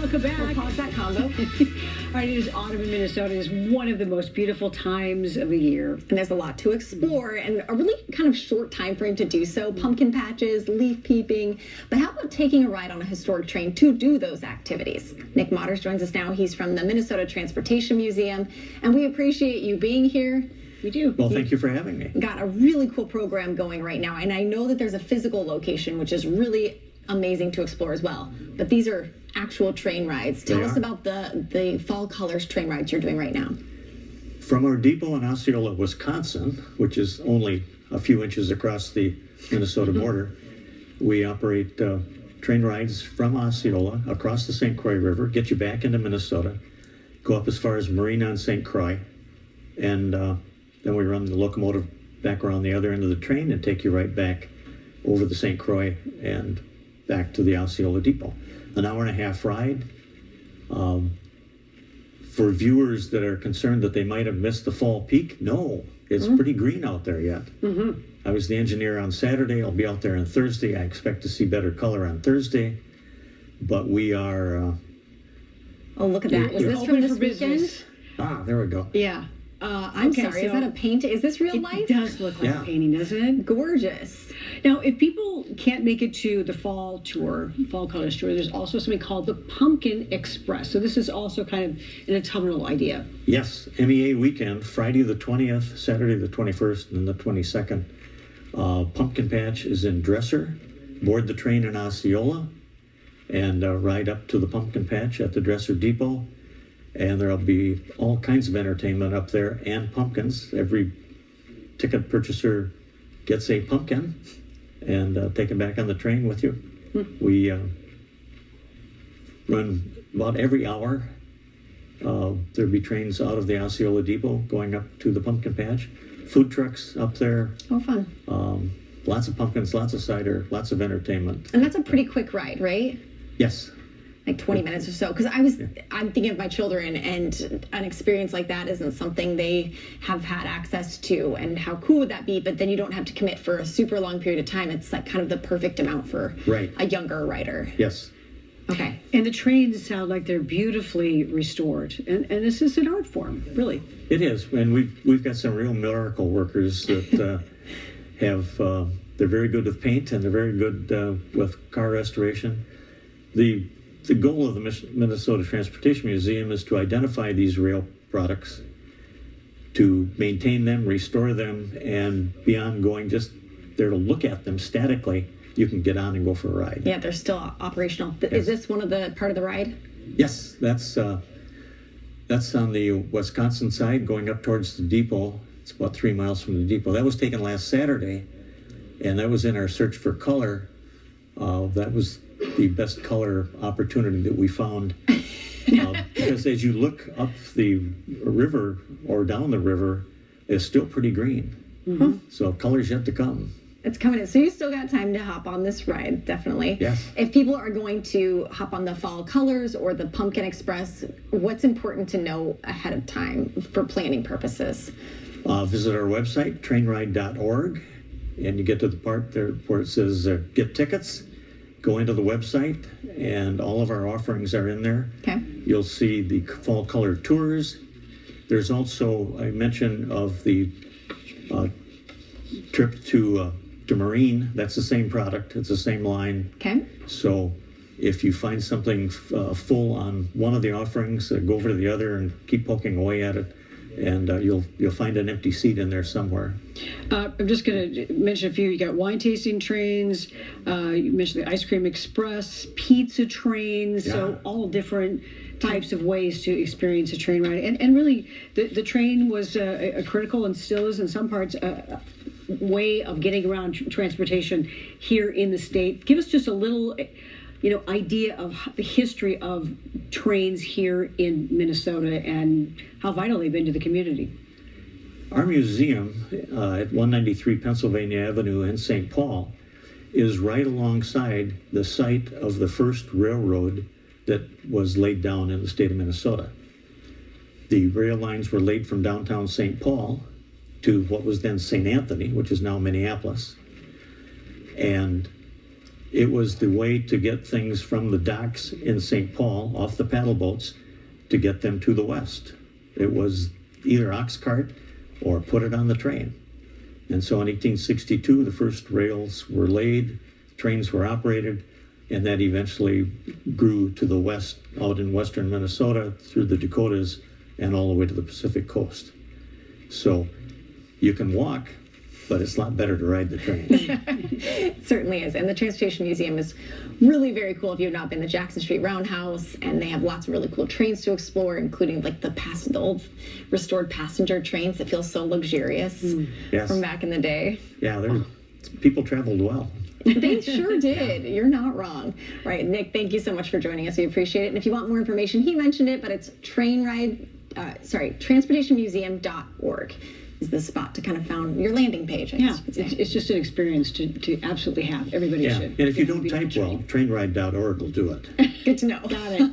welcome back. We'll pause that combo. All right, it is autumn in Minnesota. It is one of the most beautiful times of the year. And there's a lot to explore and a really kind of short time frame to do so. Pumpkin patches, leaf peeping. But how about taking a ride on a historic train to do those activities? Nick Motters joins us now. He's from the Minnesota Transportation Museum. And we appreciate you being here. We do. Well, thank you for having me. Got a really cool program going right now. And I know that there's a physical location, which is really amazing to explore as well. But these are actual train rides. Tell us about the Fall Colors train rides you're doing right now. From our depot in Osceola, Wisconsin, which is only a few inches across the Minnesota border, we operate train rides from Osceola across the St. Croix River, get you back into Minnesota, go up as far as Marina on St. Croix, and then we run the locomotive back around the other end of the train and take you right back over the St. Croix and back to the Osceola depot. An hour and a half ride. For viewers that are concerned that they might have missed the fall peak, no, it's pretty green out there yet. I was the engineer on Saturday. I'll be out there on Thursday. I expect to see better color on Thursday, but we are... oh, look at that. Was this from this weekend? Ah, there we go. Yeah. I'm Okay, sorry, so is that a painting? Is this real life? It does look like Yeah. a painting, doesn't it? Gorgeous. Now, if people can't make it to the fall tour, Fall Colors tour, there's also something called the Pumpkin Express. So this is also kind of an autumnal idea. Yes, MEA weekend, Friday the 20th, Saturday the 21st, and the 22nd. Pumpkin Patch is in Dresser. Board the train in Osceola and ride up to the Pumpkin Patch at the Dresser Depot. And there'll be all kinds of entertainment up there and pumpkins. Every ticket purchaser gets a pumpkin and take it back on the train with you. We run about every hour. There'll be trains out of the Osceola Depot going up to the Pumpkin Patch. Food trucks up there. Oh, fun. Lots of pumpkins, lots of cider, lots of entertainment. And that's a pretty quick ride, right? Yes. Like 20 minutes or so. Because I'm thinking of my children, and an experience like that isn't something they have had access to. And how cool would that be? But then you don't have to commit for a super long period of time. It's like kind of the perfect amount for a younger rider. Yes. Okay. And the trains sound like they're beautifully restored. And this is an art form, really. It is. And we've got some real miracle workers that have, they're very good with paint and they're very good with car restoration. The goal of the Minnesota Transportation Museum is to identify these rail products, to maintain them, restore them, and beyond going just there to look at them statically, you can get on and go for a ride. Yeah, they're still operational. Yes. Is this one of the part of the ride? Yes, that's on the Wisconsin side going up towards the depot. It's about 3 miles from the depot. That was taken last Saturday, and that was in our search for color. That was the best color opportunity that we found. Because as you look up the river or down the river, it's still pretty green. So color's yet to come. It's coming in. So you still got time to hop on this ride, definitely. Yes. If people are going to hop on the Fall Colors or the Pumpkin Express, what's important to know ahead of time for planning purposes? Visit our website, trainride.org, and you get to the part there where it says get tickets. Go into the website, and all of our offerings are in there. Okay. You'll see the Fall Color tours. There's also a mention of the trip to Marine. That's the same product. It's the same line. Okay. So if you find something full on one of the offerings, go over to the other and keep poking away at it, and you'll find an empty seat in there somewhere. I'm just going to mention a few. You got wine tasting trains. You mentioned the ice cream express, pizza trains. So all different types of ways to experience a train ride. And really, the train was a critical and still is in some parts a way of getting around transportation here in the state. Give us just a little idea of the history of trains here in Minnesota and how vital they've been to the community. Our museum at 193 Pennsylvania Avenue in St. Paul is right alongside the site of the first railroad that was laid down in the state of Minnesota. The rail lines were laid from downtown St. Paul to what was then St. Anthony, which is now Minneapolis. And It was the way to get things from the docks in St. Paul off the paddle boats to get them to the west. It was either ox cart or put it on the train. And so in 1862, the first rails were laid, trains were operated, and that eventually grew to the west, out in western Minnesota, through the Dakotas, and all the way to the Pacific coast. So you can walk, but it's a lot better to ride the train. It certainly is. And the Transportation Museum is really very cool if you've not been. The Jackson Street Roundhouse, and they have lots of really cool trains to explore, including like the old restored passenger trains that feel so luxurious Yes. from back in the day. Yeah, people traveled well. They sure did. You're not wrong. Right, Nick, thank you so much for joining us. We appreciate it. And if you want more information, he mentioned it, but it's transportationmuseum.org is the spot to kind of found your landing page. Yeah, it's just an experience to absolutely have. Everybody Yeah, should. and if you don't be on type train. well, trainride.org will do it. Good to know. Got it.